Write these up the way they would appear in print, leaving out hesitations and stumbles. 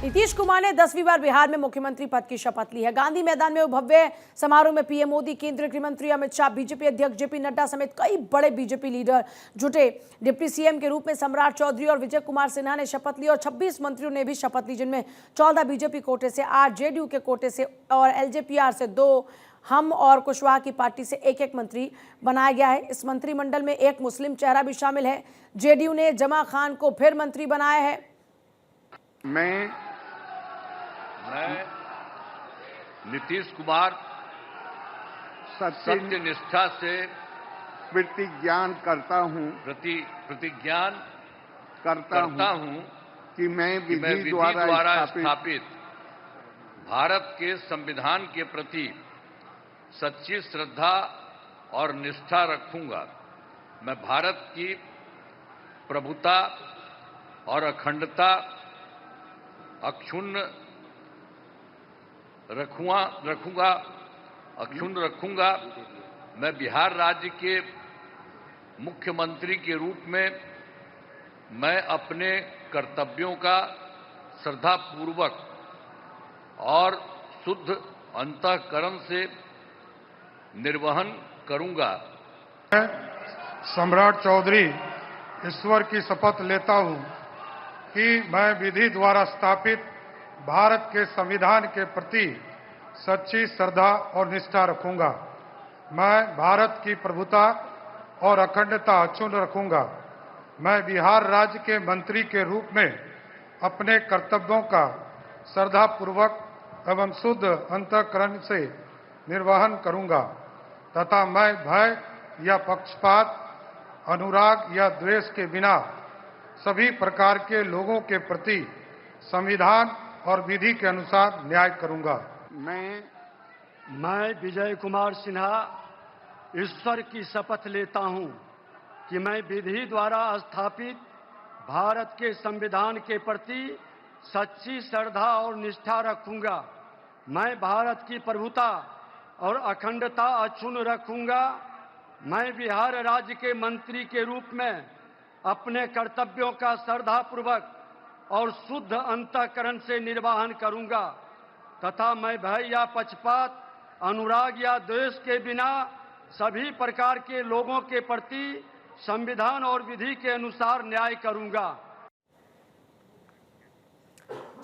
नीतीश कुमार ने 10वीं बार बिहार में मुख्यमंत्री पद की शपथ ली है। गांधी मैदान में भव्य समारोह में पीएम मोदी, केंद्रीय गृह मंत्री अमित शाह, बीजेपी अध्यक्ष जेपी नड्डा समेत कई बड़े बीजेपी लीडर जुटे। डिप्टी सीएम के रूप में सम्राट चौधरी और विजय कुमार सिन्हा ने शपथ ली और 26 मंत्रियों ने भी शपथ ली, जिनमें 14 बीजेपी कोटे से, 8 जेडीयू के कोटे से और एलजेपीआर से 2, हम और कुशवाहा की पार्टी से एक एक मंत्री बनाया गया है। इस मंत्रिमंडल में एक मुस्लिम चेहरा भी शामिल है। जेडीयू ने जमा खान को फिर मंत्री बनाया है। मैं नीतीश कुमार सत्य निष्ठा से प्रतिज्ञा करता हूं कि मैं विधि द्वारा स्थापित भारत के संविधान के प्रति सच्ची श्रद्धा और निष्ठा रखूंगा। मैं भारत की प्रभुता और अखंडता अक्षुण्ण रखूंगा। मैं बिहार राज्य के मुख्यमंत्री के रूप में मैं अपने कर्तव्यों का श्रद्धापूर्वक और शुद्ध अंतःकरण से निर्वहन करूंगा। मैं सम्राट चौधरी ईश्वर की शपथ लेता हूं कि मैं विधि द्वारा स्थापित भारत के संविधान के प्रति सच्ची श्रद्धा और निष्ठा रखूंगा। मैं भारत की प्रभुता और अखंडता अक्षुण्ण रखूंगा। मैं बिहार राज्य के मंत्री के रूप में अपने कर्तव्यों का श्रद्धापूर्वक एवं शुद्ध अंतःकरण से निर्वहन करूंगा तथा मैं भय या पक्षपात, अनुराग या द्वेष के बिना सभी प्रकार के लोगों के प्रति संविधान और विधि के अनुसार न्याय करूंगा। मैं विजय कुमार सिन्हा ईश्वर की शपथ लेता हूं कि मैं विधि द्वारा स्थापित भारत के संविधान के प्रति सच्ची श्रद्धा और निष्ठा रखूंगा। मैं भारत की प्रभुता और अखंडता अक्षुण्ण रखूंगा। मैं बिहार राज्य के मंत्री के रूप में अपने कर्तव्यों का श्रद्धापूर्वक और शुद्ध अंतःकरण से निर्वहन करूंगा तथा मैं भय या पक्षपात, अनुराग या द्वेष के बिना सभी प्रकार के लोगों के प्रति संविधान और विधि के अनुसार न्याय करूंगा।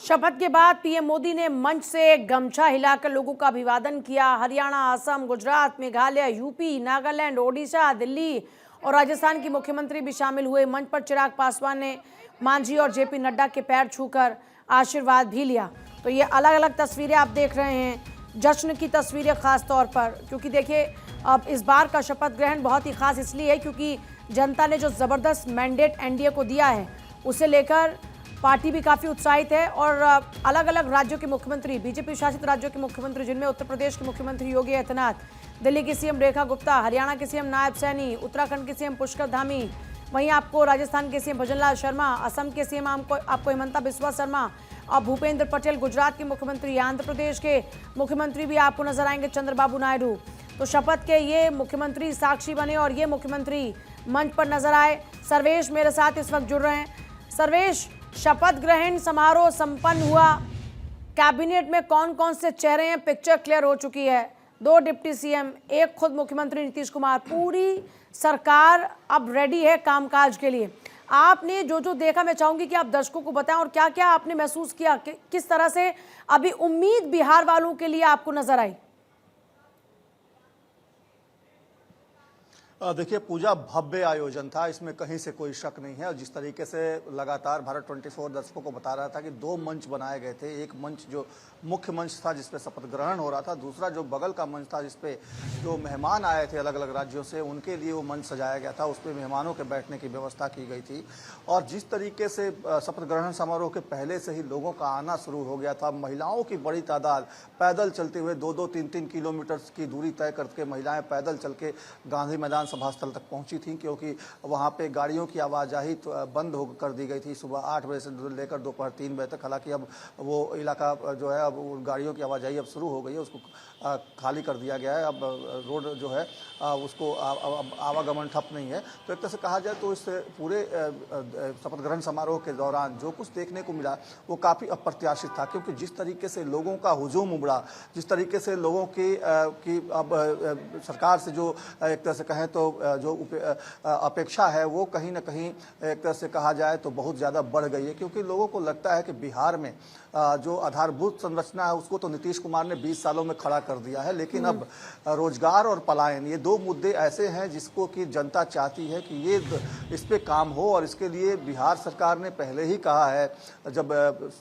शपथ के बाद पीएम मोदी ने मंच से गमछा हिलाकर लोगों का अभिवादन किया। हरियाणा, असम, गुजरात, मेघालय, यूपी, नागालैंड, ओडिशा, दिल्ली और राजस्थान के मुख्यमंत्री भी शामिल हुए। मंच पर चिराग पासवान ने मांझी और जेपी नड्डा के पैर छूकर आशीर्वाद भी लिया। तो ये अलग अलग तस्वीरें आप देख रहे हैं, जश्न की तस्वीरें खास तौर पर, क्योंकि देखिए अब इस बार का शपथ ग्रहण बहुत ही खास इसलिए है क्योंकि जनता ने जो ज़बरदस्त मैंडेट एनडीए को दिया है उसे लेकर पार्टी भी काफ़ी उत्साहित है। और अलग अलग राज्यों के मुख्यमंत्री, बीजेपी शासित राज्यों के मुख्यमंत्री, जिनमें उत्तर प्रदेश के मुख्यमंत्री योगी आदित्यनाथ, दिल्ली की सीएम रेखा गुप्ता, हरियाणा के सीएम नायब सैनी, उत्तराखंड के सीएम पुष्कर धामी, वहीं आपको राजस्थान के सीएम भजनलाल शर्मा, असम के सीएम आपको हिमंता बिस्वा शर्मा और भूपेंद्र पटेल, गुजरात के मुख्यमंत्री, आंध्र प्रदेश के मुख्यमंत्री भी आपको नजर आएंगे, चंद्रबाबू नायडू। तो शपथ के ये मुख्यमंत्री साक्षी बने और ये मुख्यमंत्री मंच पर नजर आए। सर्वेश मेरे साथ इस वक्त जुड़ रहे हैं। सर्वेश, शपथ ग्रहण समारोह संपन्न हुआ, कैबिनेट में कौन कौन से चेहरे हैं, पिक्चर क्लियर हो चुकी है। 2 डिप्टी सीएम, एक खुद मुख्यमंत्री नीतीश कुमार, पूरी सरकार अब रेडी है कामकाज के लिए। आपने जो जो देखा, मैं चाहूंगी कि आप दर्शकों को बताएं और क्या क्या आपने महसूस किया, किस तरह से अभी उम्मीद बिहार वालों के लिए आपको नजर आई। देखिए पूजा, भव्य आयोजन था, इसमें कहीं से कोई शक नहीं है। और जिस तरीके से लगातार भारत 24 दर्शकों को बता रहा था कि 2 मंच बनाए गए थे, एक मंच जो मुख्य मंच था जिसपे शपथ ग्रहण हो रहा था, दूसरा जो बगल का मंच था जिसपे जो मेहमान आए थे अलग अलग राज्यों से उनके लिए वो मंच सजाया गया था, उस पर मेहमानों के बैठने की व्यवस्था की गई थी। और जिस तरीके से शपथ ग्रहण समारोह के पहले से ही लोगों का आना शुरू हो गया था, महिलाओं की बड़ी तादाद पैदल चलते हुए 2-2, 3-3 किलोमीटर की दूरी तय करके महिलाएं पैदल चल के गांधी मैदान विधानसभा स्थल तक पहुंची थी, क्योंकि वहां पे गाड़ियों की आवाजाही तो बंद हो कर दी गई थी सुबह 8 बजे से लेकर दोपहर 3 बजे तक। हालांकि अब वो इलाका जो है, अब गाड़ियों की आवाजाही अब शुरू हो गई है, उसको खाली कर दिया गया है। अब रोड जो है उसको आवागमन ठप नहीं है। तो एक तरह से कहा जाए तो इस पूरे शपथ ग्रहण समारोह के दौरान जो कुछ देखने को मिला वो काफ़ी अप्रत्याशित था, क्योंकि जिस तरीके से लोगों का हुजूम उमड़ा, जिस तरीके से लोगों की अब सरकार से जो एक तरह से कहें तो जो अपेक्षा है वो कहीं ना कहीं एक तरह से कहा जाए तो बहुत ज़्यादा बढ़ गई है। क्योंकि लोगों को लगता है कि बिहार में जो आधारभूत संरचना है उसको तो नीतीश कुमार ने 20 सालों में खड़ा कर दिया है, लेकिन अब रोजगार और पलायन, ये दो मुद्दे ऐसे हैं जिसको कि जनता चाहती है कि ये इस पे काम हो। और इसके लिए बिहार सरकार ने पहले ही कहा है, जब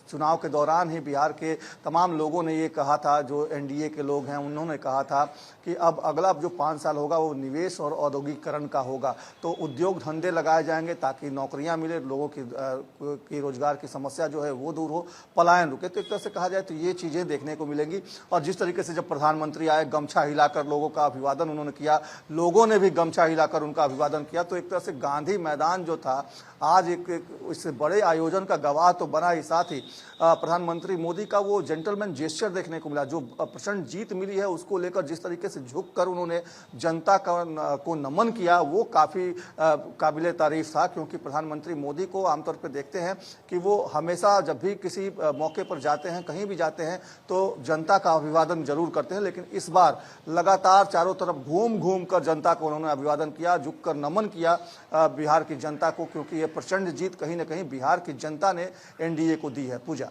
चुनाव के दौरान ही बिहार के तमाम लोगों ने ये कहा था, जो एनडीए के लोग हैं उन्होंने कहा था कि अब अगला जो 5 साल होगा वो निवेश और औद्योगिकरण का होगा। तो उद्योग धंधे लगाए जाएंगे ताकि नौकरियां मिले, लोगों की रोजगार की समस्या जो है वो दूर हो, पलायन रुके। तो एक तरह से कहा जाए तो ये चीज़ें देखने को मिलेंगी। और जिस तरीके से जब प्रधानमंत्री आए, गमछा हिलाकर लोगों का अभिवादन उन्होंने किया, लोगों ने भी गमछा हिलाकर उनका अभिवादन किया। तो एक तरह से गांधी मैदान जो था आज एक इससे बड़े आयोजन का गवाह तो बना ही, साथ ही प्रधानमंत्री मोदी का वो जेंटलमैन जेस्चर देखने को मिला। जो प्रचंड जीत मिली है उसको लेकर जिस तरीके से झुककर उन्होंने जनता को नमन किया वो काफ़ी काबिले तारीफ था। क्योंकि प्रधानमंत्री मोदी को आमतौर पर देखते हैं कि वो हमेशा जब भी किसी मौके पर जाते हैं, कहीं भी जाते हैं तो जनता का अभिवादन जरूर करते हैं, लेकिन इस बार लगातार चारों तरफ घूम घूम कर जनता को उन्होंने अभिवादन किया, झुककर नमन किया बिहार की जनता को। क्योंकि ये प्रचंड जीत कहीं ना कहीं बिहार की जनता ने एनडीए को दी है। पूजा,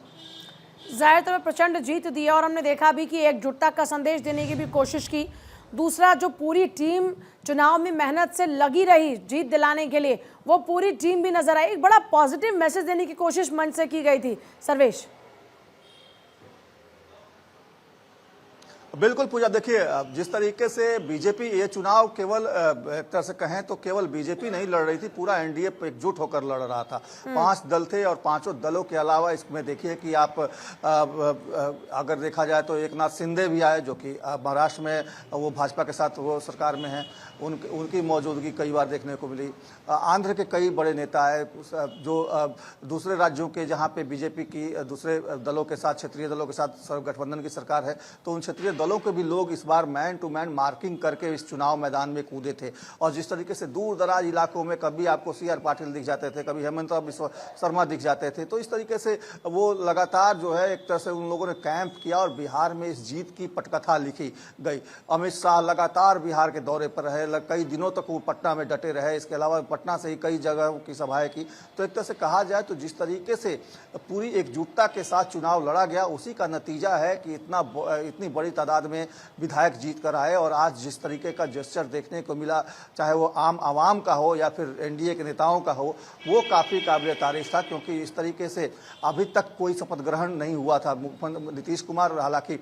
जाहिर तौर पर प्रचंड जीत दी है और हमने देखा भी कि एकजुटता का संदेश देने की भी कोशिश की। दूसरा, जो पूरी टीम चुनाव में मेहनत से लगी रही जीत दिलाने के लिए, वो पूरी टीम भी नजर आई। एक बड़ा पॉजिटिव मैसेज देने की कोशिश मंच से की गई थी। सर्वेश, बिल्कुल पूजा, देखिए जिस तरीके से बीजेपी ये चुनाव केवल एक तरह से कहें तो केवल बीजेपी नहीं लड़ रही थी, पूरा एनडीए एकजुट होकर लड़ रहा था। 5 दल थे और 5 दलों के अलावा इसमें देखिए कि आप अगर देखा जाए तो एकनाथ शिंदे भी आए, जो कि महाराष्ट्र में वो भाजपा के साथ वो सरकार में है, उनकी मौजूदगी कई बार देखने को मिली। आंध्र के कई बड़े नेता आए, जो दूसरे राज्यों के जहाँ पे बीजेपी की दूसरे दलों के साथ, क्षेत्रीय दलों के साथ गठबंधन की सरकार है, तो उन क्षेत्रीय दलों के भी लोग इस बार मैन टू मैन मार्किंग करके इस चुनाव मैदान में कूदे थे। और जिस तरीके से दूर दराज इलाकों में कभी आपको CR पाटिल दिख जाते थे, कभी हेमंत बिस्वा शर्मा दिख जाते थे, तो इस तरीके से वो लगातार जो है एक तरह से उन लोगों ने कैंप किया और बिहार में इस जीत की पटकथा लिखी गई। अमित शाह लगातार बिहार के दौरे पर रहे, कई दिनों तक वो पटना में डटे रहे, इसके अलावा पटना से ही कई जगहों की सभाएं की। तो एक तरह से कहा जाए तो जिस तरीके से पूरी एकजुटता के साथ चुनाव लड़ा गया, उसी का नतीजा है कि इतनी बड़ी तादाद में विधायक जीत कर आए। और आज जिस तरीके का जेस्चर देखने को मिला, चाहे वो आम आवाम का हो या फिर एनडीए के नेताओं का हो, वो काफ़ी काबिल तारीफ था। क्योंकि इस तरीके से अभी तक कोई शपथ ग्रहण नहीं हुआ था। नीतीश कुमार हालांकि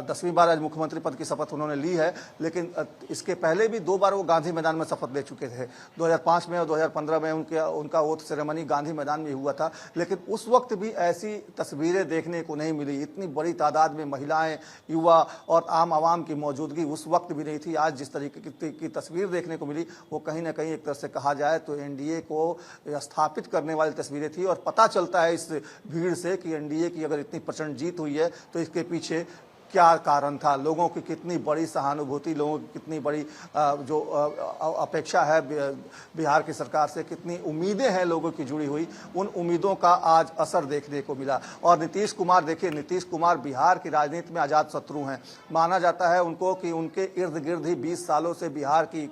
10वीं बार आज मुख्यमंत्री पद की शपथ उन्होंने ली है, लेकिन इसके पहले भी 2 बार वो गांधी मैदान में शपथ ले चुके थे। 2005 में और 2015 में उनका ओथ सेरेमनी गांधी मैदान में हुआ था, लेकिन उस वक्त भी ऐसी तस्वीरें देखने को नहीं मिली। इतनी बड़ी तादाद में महिलाएं, युवा और आम आवाम की मौजूदगी उस वक्त भी नहीं थी। आज जिस तरीके की तस्वीर देखने को मिली वो कहीं ना कहीं एक तरह से कहा जाए तो एनडीए को स्थापित करने वाली तस्वीरें थी। और पता चलता है इस भीड़ से कि एनडीए की अगर इतनी प्रचंड जीत हुई है तो इसके पीछे क्या कारण था, लोगों की कितनी बड़ी सहानुभूति, लोगों की कितनी बड़ी जो अपेक्षा है बिहार की सरकार से, कितनी उम्मीदें हैं लोगों की जुड़ी हुई, उन उम्मीदों का आज असर देखने को मिला। और नीतीश कुमार, देखिए नीतीश कुमार बिहार की राजनीति में आजाद शत्रु हैं। माना जाता है उनको कि उनके इर्द गिर्द ही 20 सालों से बिहार की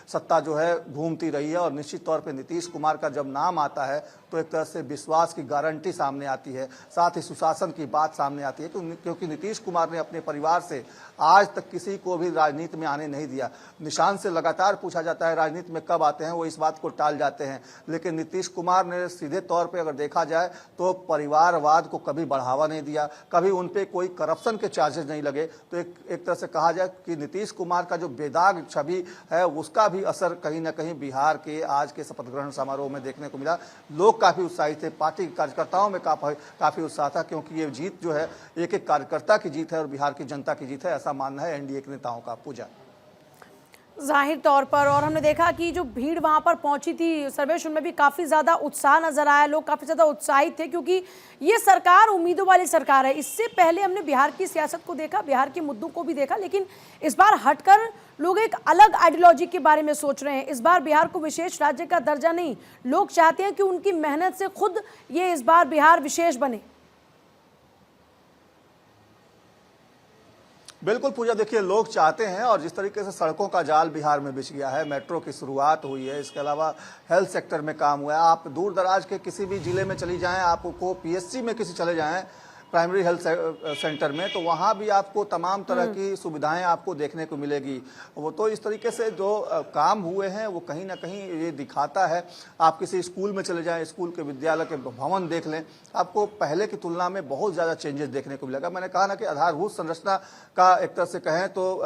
सत्ता जो है घूमती रही है। और निश्चित तौर पर नीतीश कुमार का जब नाम आता है तो एक तरह से विश्वास की गारंटी सामने आती है, साथ ही सुशासन की बात सामने आती है। क्योंकि नीतीश कुमार ने अपने परिवार से आज तक किसी को भी राजनीति में आने नहीं दिया। निशान से लगातार पूछा जाता है राजनीति में कब आते हैं, वो इस बात को टाल जाते हैं। लेकिन नीतीश कुमार ने सीधे तौर पे अगर देखा जाए तो परिवारवाद को कभी बढ़ावा नहीं दिया, कभी उन पे कोई करप्शन के चार्जेस नहीं लगे। तो एक तरह से कहा जाए कि नीतीश कुमार का जो बेदाग छवि है उसका भी असर कहीं ना कहीं बिहार के आज के शपथ ग्रहण समारोह में देखने को मिला। लोग काफी उत्साहित थे, पार्टी के कार्यकर्ताओं में काफी उत्साह था, क्योंकि ये जीत जो है एक एक कार्यकर्ता की जीत है और बिहार की जनता की जीत है, ऐसा मानना है एनडीए के नेताओं का। पूजा, जाहिर तौर पर, और हमने देखा कि जो भीड़ वहां पर पहुंची थी सर्वेश, उनमें भी काफ़ी ज़्यादा उत्साह नज़र आया, लोग काफ़ी ज़्यादा उत्साहित थे क्योंकि ये सरकार उम्मीदों वाली सरकार है। इससे पहले हमने बिहार की सियासत को देखा, बिहार के मुद्दों को भी देखा, लेकिन इस बार हटकर लोग एक अलग आइडियोलॉजी के बारे में सोच रहे हैं। इस बार बिहार को विशेष राज्य का दर्जा नहीं, लोग चाहते हैं कि उनकी मेहनत से खुद ये इस बार बिहार विशेष बने। बिल्कुल पूजा, देखिए लोग चाहते हैं, और जिस तरीके से सड़कों का जाल बिहार में बिछ गया है, मेट्रो की शुरुआत हुई है, इसके अलावा हेल्थ सेक्टर में काम हुआ है। आप दूर दराज के किसी भी जिले में चली जाएं, आपको पीएचसी में किसी चले जाएं, प्राइमरी हेल्थ सेंटर में, तो वहाँ भी आपको तमाम तरह की सुविधाएं आपको देखने को मिलेगी। वो तो इस तरीके से जो काम हुए हैं वो कहीं ना कहीं ये दिखाता है। आप किसी स्कूल में चले जाएं, स्कूल के विद्यालय के भवन देख लें, आपको पहले की तुलना में बहुत ज़्यादा चेंजेस देखने को मिलेगा। मैंने कहा ना कि आधारभूत संरचना का एक तरह से कहें तो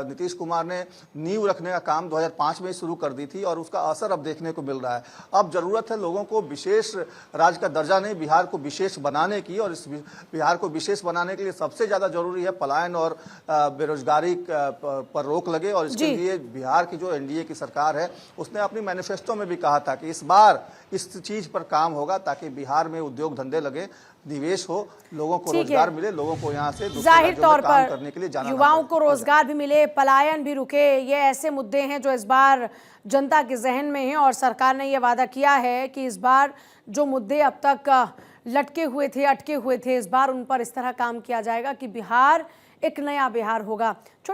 नीतीश कुमार ने नींव रखने का काम 2005 में शुरू कर दी थी, और उसका असर अब देखने को मिल रहा है। अब जरूरत है लोगों को विशेष राज्य का दर्जा नहीं, बिहार को विशेष बनाने की, और इस बिहार को विशेष बनाने के लिए सबसे ज्यादा जरूरी है पलायन और बेरोजगारी पर रोक लगे। और इसके लिए बिहार की जो एनडीए की सरकार है उसने अपनी मैनिफेस्टो में भी कहा था कि इस बार इस चीज पर काम होगा ताकि बिहार में उद्योग धंधे लगे, निवेश हो, लोगों को रोजगार मिले, लोगों को यहाँ से जाहिर तौर पर करने के लिए जाना, युवाओं को रोजगार भी मिले, पलायन भी रुके। ये ऐसे मुद्दे हैं जो इस बार जनता के जहन में हैं, और सरकार ने यह वादा किया है कि इस बार जो मुद्दे अब तक लटके हुए थे, अटके हुए थे, इस बार उन पर इस तरह काम किया जाएगा कि बिहार एक नया बिहार होगा।